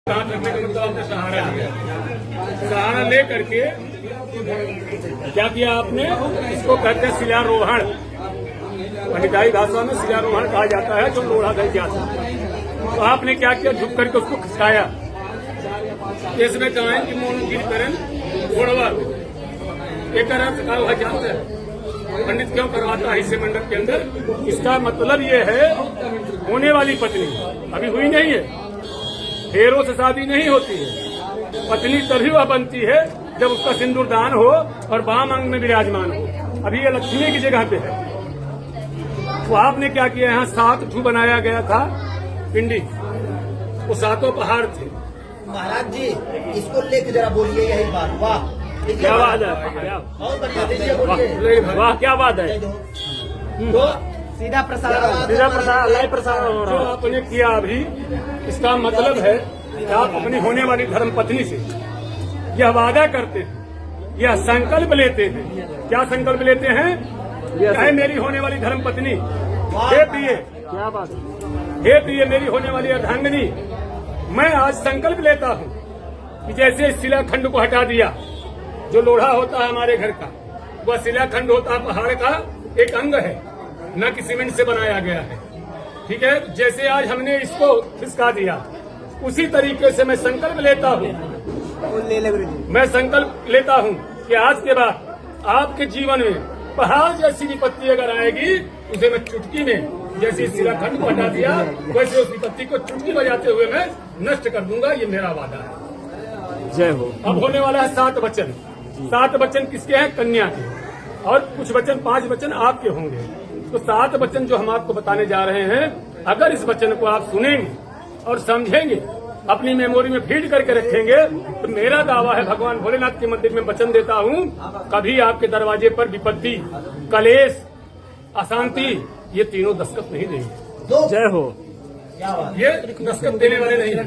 हाथ रखने का मतलब आपने सहारा लिया। सहारा ले करके क्या किया आपने? इसको कहते हैं शिलारोहण। पंडिताई भाषा में शिलारोहण कहा जाता है जो लोढ़ा गई जाता है। तो आपने क्या किया? झुक करके उसको खिसकाया। इसमें कहा कि मोन गिरकरन घोड़वा एक कहा जाता है। पंडित क्यों करवाता है हिस्से मंडप के अंदर? इसका मतलब ये है होने वाली पत्नी अभी हुई नहीं है, फेरों से शादी नहीं होती है। पत्नी तभी वह बनती है जब उसका सिंदूर दान हो और वाम अंग में विराजमान हो। अभी ये लक्ष्मी की जगह पे है। तो आपने क्या किया? यहाँ 7 ठू बनाया गया था पिंडी, वो 7 पहाड़ थे। महाराज जी इसको लेके जरा बोलिए यही बात। वाह क्या बात है, वाह क्या बात है। तो सीधा प्रसारण लाइव प्रसारण हो रहा है। जो आपने किया अभी, इसका मतलब है कि आप अपनी होने वाली धर्म पत्नी से यह वादा करते हैं, यह संकल्प लेते हैं। क्या संकल्प लेते हैं? चाहे मेरी होने वाली धर्म पत्नी, हे प्रिय, क्या बात है, हे प्रिय मेरी होने वाली अर्धांगिनी, मैं आज संकल्प लेता हूँ कि जैसे इस शिलाखंड को हटा दिया, जो लोढ़ा होता है हमारे घर का, वह शिलाखंड होता है पहाड़ का एक अंग है, न कि सीमेंट से बनाया गया है। ठीक है, जैसे आज हमने इसको खिसका दिया, उसी तरीके से मैं संकल्प लेता हूँ, मैं संकल्प लेता हूँ कि आज के बाद आपके जीवन में पहाड़ जैसी विपत्ति अगर आएगी, उसे मैं चुटकी में, जैसे इस शिलाखंड को हटा दिया, वैसे उस विपत्ति को चुटकी बजाते हुए मैं नष्ट कर दूंगा। ये मेरा वादा है। जय हो। अब होने वाला है 7 वचन। 7 वचन किसके हैं? कन्या के। और कुछ वचन 5 वचन आपके होंगे। तो 7 वचन जो हम आपको बताने जा रहे हैं, अगर इस वचन को आप सुनेंगे और समझेंगे, अपनी मेमोरी में फीड करके रखेंगे, तो मेरा दावा है, भगवान भोलेनाथ के मंदिर में वचन देता हूँ, कभी आपके दरवाजे पर विपत्ति, कलेश, अशांति, ये तीनों दस्तखत नहीं देंगे। जय हो। ये दस्तखत देने वाले नहीं है।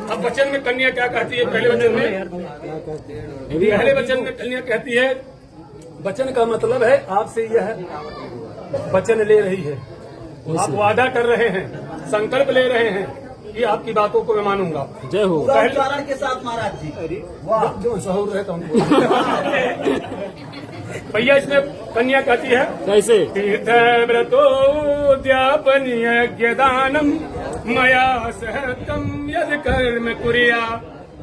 अब वचन में कन्या क्या कहती है? पहले वचन में कन्या कहती है, वचन का मतलब है आपसे यह वचन ले रही है, आप वादा कर रहे हैं, संकल्प ले रहे हैं कि आपकी बातों को मैं मानूंगा। जय हो। उच्चारण के साथ महाराज जी। वाह जो सहूर रहता हूँ भैया, इसमें कन्या कहती है कैसे? तीर्थ व्रतोद्यापन यज्ञदानम मया सहतम यद कर्म कुर्या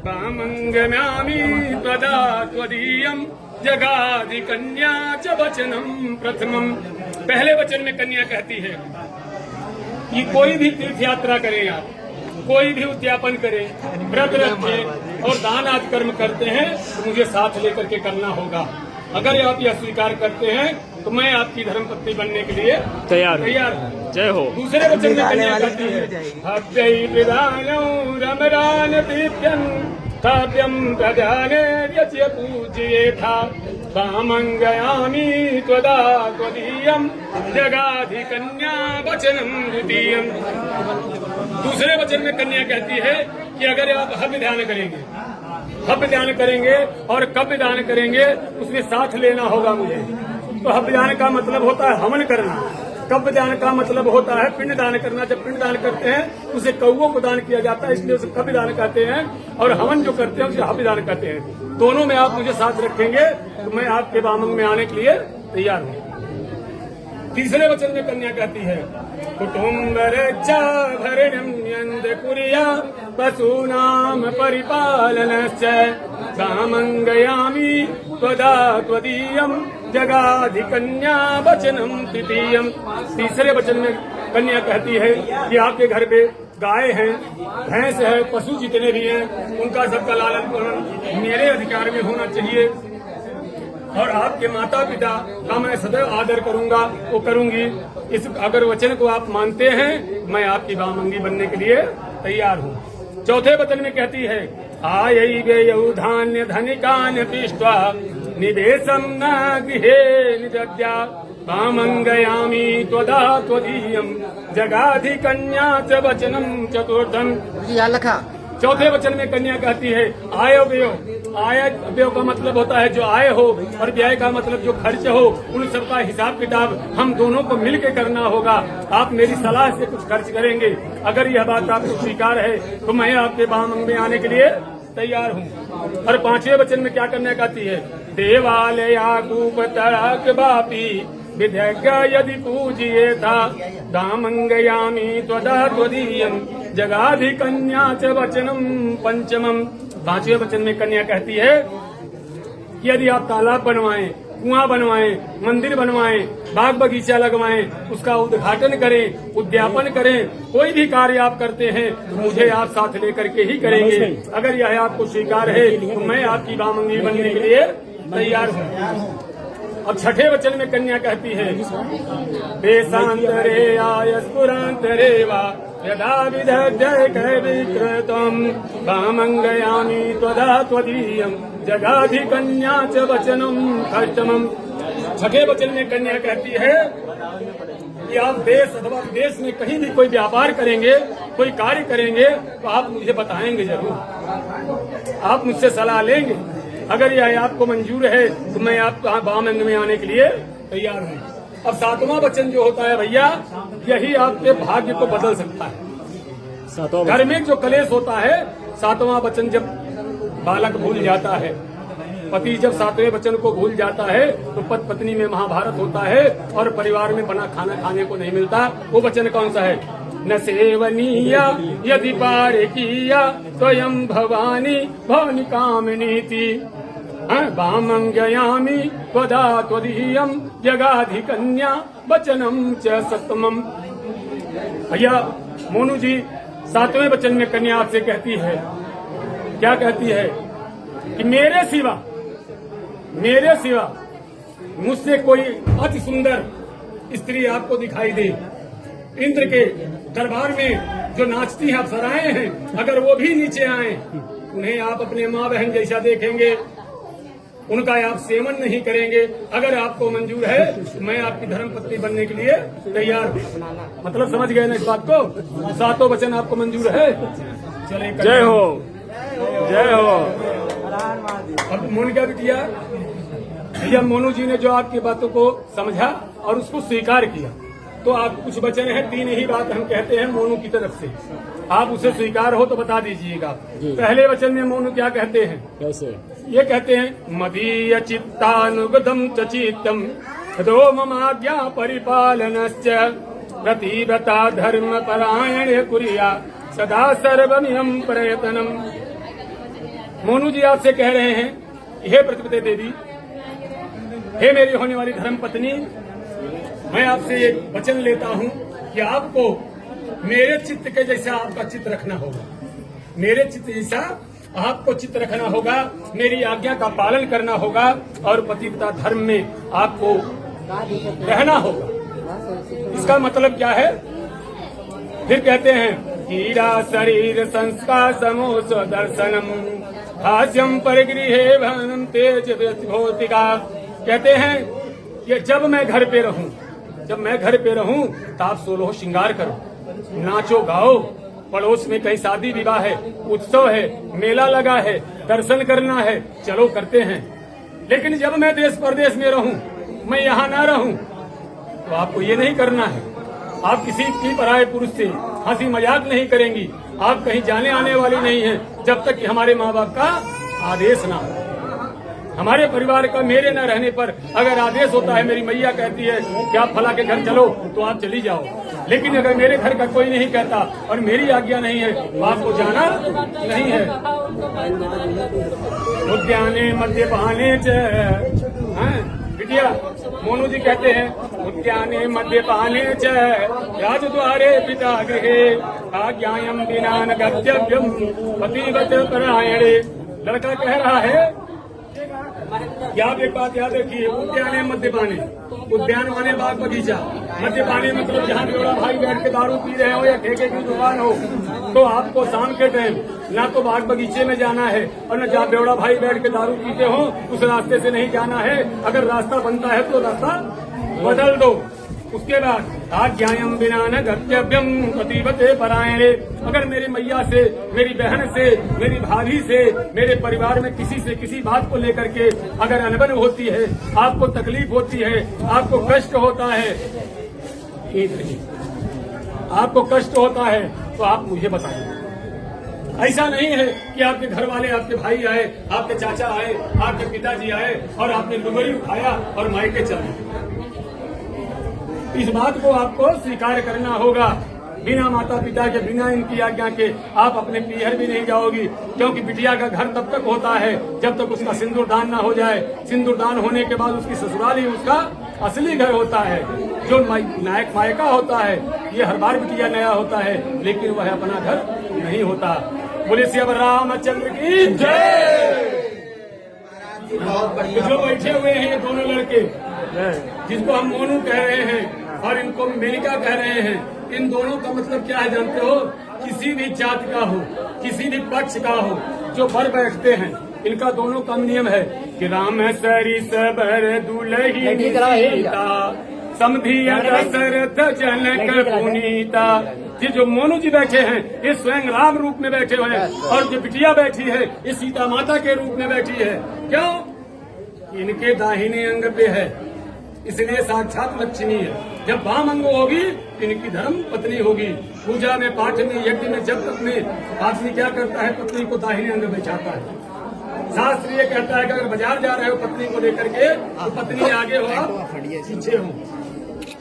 कामंगम्यामि त्वदा त्वदीयम जगाधि कन्या च वचनम प्रथमम। पहले वचन में कन्या कहती है कि कोई भी तीर्थ यात्रा करें, आप कोई भी उद्यापन करें, व्रत रखें और दान आदि कर्म करते हैं, तो मुझे साथ लेकर के करना होगा। अगर आप यह स्वीकार करते हैं तो मैं आपकी धर्मपत्नी बनने के लिए तैयार हूँ। जय हो। दूसरे वचन में कन्या कहती है, हव्यै विधानौ रमरान दीप्यं काव्यं प्रधाने यस्य पूज्येथा कामंगयामि त्वदा त्वदीयं जगाधि कन्या वचनं द्वितीयम्। दूसरे वचन में कन्या कहती है कि अगर आप हव्य ध्यान करेंगे, हव्य ध्यान करेंगे और कव्य दान करेंगे, उसमें साथ लेना होगा मुझे। तो हव्य दान का मतलब होता है हवन करना, कव्य दान का मतलब होता है पिंड दान करना। जब पिंड दान करते हैं उसे कौओं को दान किया जाता है, इसलिए उसे कव्य दान कहते हैं, और हवन जो करते हैं उसे हव्य दान कहते हैं। दोनों में आप मुझे साथ रखेंगे तो मैं आपके वामंग में आने के लिए तैयार हूँ। तीसरे वचन में कन्या कहती है, कुटुम्ब रक्षा भरणं यन्द कुर्या पशूनां परिपालनश्च कामंगयामि त्वदा त्वदीयं जगाधि कन्या वचनं तृतीयम्। तीसरे वचन में कन्या कहती है कि आपके घर पे गाय है, भैंस है, पशु जितने भी हैं, उनका सबका लालन पालन मेरे अधिकार में होना चाहिए, और आपके माता पिता का मैं सदैव आदर करूंगा, वो करूंगी। इस अगर वचन को आप मानते हैं, मैं आपकी वामंगी बनने के लिए तैयार हूँ। चौथे वचन में कहती है, आयै व्ययौ धान्य धनिकान् पीष्ट्वा निवेशं न गृहे निदद्या कामंगयामि त्वदा त्वदीयं जगाधि कन्या च वचनं चतुर्थम्। यहाँ लिखा। चौथे वचन में कन्या कहती है, आयो व्ययो आय व्यय का मतलब होता है जो आय हो, और व्यय का मतलब जो खर्च हो, उन सबका हिसाब किताब हम दोनों को मिल के करना होगा। आप मेरी सलाह से कुछ खर्च करेंगे, अगर यह बात आपको स्वीकार है तो मैं आपके बामंग में आने के लिए तैयार हूँ। और 5वें वचन में क्या करने कहती है, देवालयाकूप तड़क बापी विधज्ञ यदि पूजिए था दामंगयामी त्वदा त्वदीयम जगाधि कन्या च वचनम पंचमम। 5वें वचन में कन्या कहती है कि यदि आप तालाब बनवाएं, कुआं बनवाएं, मंदिर बनवाएं, बाग बगीचा लगवाएं, उसका उद्घाटन करें, उद्यापन करें, कोई भी कार्य आप करते हैं तो मुझे आप साथ लेकर के ही करेंगे। अगर यह आपको स्वीकार है तो मैं आपकी बामंगी बनने के लिए तैयार हूँ। अब 6ठे वचन में कन्या कहती है, देशांतरे आयस्पुरांतरे वा यदा विदध्य विकृतम कामंगयामी त्वदा त्वदीयम जगाधि कन्या च वचनम खष्टमम। 6ठे वचन में कन्या कहती है कि आप देश अथवा विदेश में कहीं भी कोई व्यापार करेंगे, कोई कार्य करेंगे तो आप मुझे बताएंगे जरूर, आप मुझसे सलाह लेंगे। अगर यह आपको मंजूर है तो मैं आपको बामंग में आने के लिए तैयार हूँ। अब 7वां वचन जो होता है भैया, यही आपके भाग्य को बदल सकता है। घर में जो कलेश होता है, 7वां वचन जब बालक भूल जाता है, पति जब 7वें वचन को भूल जाता है तो पति पत्नी में महाभारत होता है और परिवार में बना खाना खाने को नहीं मिलता। वो वचन कौन सा है, न सेवनीय यदि पारे किया स्वयं भवानी भवनी कामनीति बामंगयामी त्वदा त्वदीयम जगाधि कन्या वचनम च सप्तमम। भैया मोनू जी 7वें वचन में कन्या आपसे कहती है, क्या कहती है कि मेरे सिवा मुझसे कोई अति सुंदर स्त्री आपको दिखाई दे। इंद्र के दरबार में जो नाचती हैं अप्सराएं हैं, अगर वो भी नीचे आए, उन्हें आप अपने माँ बहन जैसा देखेंगे, उनका आप सेवन नहीं करेंगे। अगर आपको मंजूर है तो मैं आपकी धर्मपत्नी बनने के लिए तैयार हूँ। मतलब समझ गए ना इस बात को? 7वां वचन आपको मंजूर है? चले, जय हो, जय हो। अब मोनू क्या किया भैया, मोनू जी ने जो आपकी बातों को समझा और उसको स्वीकार किया, तो आप कुछ वचन है, 3 ही बात हम कहते हैं मोनू की तरफ से, आप उसे स्वीकार हो तो बता दीजिएगा। पहले वचन में मोनू क्या कहते हैं? कैसे? ये कहते हैं, मदीय चित्तानुगतम च चित्तम दो ममाज्ञा परिपालनश्च प्रतिव्रता धर्म परायण कुरिया सदा सर्वमियम प्रयतनम। मोनू जी आपसे कह रहे हैं, हे प्रतिपदे देवी, हे मेरी होने वाली धर्म पत्नी, मैं आपसे ये वचन लेता हूँ कि आपको मेरे चित्त के जैसा आपका चित्त रखना होगा, मेरे चित्त जैसा आपको चित्त रखना होगा, मेरी आज्ञा का पालन करना होगा और पतिव्रता धर्म में आपको रहना होगा। इसका मतलब क्या है? फिर कहते हैं, हीरा शरीर संस्कार समोस दर्शनम हास्यम परिगृहे भवनम तेज भौतिका। कहते हैं कि जब मैं घर पे रहूं तो आप 16 श्रृंगार करो, नाचो गाओ, पड़ोस में कहीं शादी विवाह है, उत्सव है, मेला लगा है, दर्शन करना है, चलो करते हैं। लेकिन जब मैं देश परदेश में रहूं, मैं यहाँ ना रहूं, तो आपको ये नहीं करना है। आप किसी की पराये पुरुष से हंसी मजाक नहीं करेंगी, आप कहीं जाने आने वाली नहीं है जब तक कि हमारे माँ बाप का आदेश ना हो। हमारे परिवार का मेरे न रहने पर अगर आदेश होता है, मेरी मैया कहती है कि आप फला के घर चलो, तो आप चली जाओ। लेकिन अगर मेरे घर का कोई नहीं कहता और मेरी आज्ञा नहीं है तो आपको जाना नहीं है। उद्याने मद्यपाने बिटिया, मोनू जी कहते हैं, उद्याने मद्यपाने च राजद्वारे पिता गृहे आज्ञायम बिना न गत्यव्यम पतिव्रत परायणे। लड़का कह रहा है, याद एक बात याद रखिए, उद्याने मद्यपाने, उद्यान माने बाग बगीचा, मद्यपाने मतलब जहाँ बेवड़ा भाई बैठ के दारू पी रहे हो या ठेके की दुकान हो, तो आपको शाम के टाइम ना तो बाग बगीचे में जाना है और न जहाँ बेवड़ा भाई बैठ के दारू पीते हो उस रास्ते से नहीं जाना है। अगर रास्ता बनता है तो रास्ता बदल दो। उसके बाद आज्ञायम बिना न गत्यव्यम पतिवते परायणे। अगर मेरी मैया से, मेरी बहन से, मेरी भाभी से, मेरे परिवार में किसी से किसी बात को लेकर के अगर अनबन होती है, आपको तकलीफ होती है, आपको कष्ट होता है, एक नहीं, आपको कष्ट होता है तो आप मुझे बताइए। ऐसा नहीं है कि आपके घर वाले, आपके भाई आए, आपके चाचा आए, आपके पिताजी आए और आपने लुगड़ी उठाया और मायके चले। इस बात को आपको स्वीकार करना होगा। बिना माता पिता के, बिना इनकी आज्ञा के आप अपने पीहर भी नहीं जाओगी, क्योंकि बिटिया का घर तब तक होता है जब तक उसका सिंदूर दान न हो जाए। सिंदूर दान होने के बाद उसकी ससुराल ही उसका असली घर होता है। जो नायक मायका होता है, ये हर बार बिटिया नया होता है, लेकिन वह अपना घर नहीं होता। बोले सिया रामचंद्र की जय। बहुत बढ़िया। जो बैठे हुए हैं ये दोनों लड़के, जिसको हम मोनू कह रहे हैं और इनको मेलिका कह रहे हैं, इन दोनों का मतलब क्या है जानते हो? किसी भी जात का हो, किसी भी पक्ष का हो, जो बर बैठते हैं, इनका दोनों का नियम है कि राम सरी सबर दुलही सीता समधिया दशरथ जनक पुनीता। ये जो मोनू जी बैठे हैं, ये स्वयं राम रूप में बैठे हुए हैं, और जो बिटिया बैठी है, ये सीता माता के रूप में बैठी है। क्यों? इनके दाहिने अंग पे है, इसलिए साक्षात लक्ष्मी है। जब वाम अंग होगी, इनकी धर्म पत्नी होगी। पूजा में, पाठ में, यज्ञ में, जब तक में आदमी क्या करता है? पत्नी को दाहिने अंग बैठाता है। शास्त्र ये कहता है कि अगर बाजार जा रहे हो पत्नी को लेकर के, तो पत्नी आगे हो, आप पीछे हो।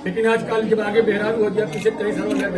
लेकिन आजकल जब आगे बेहरारू हो गया, पीछे कई सालों में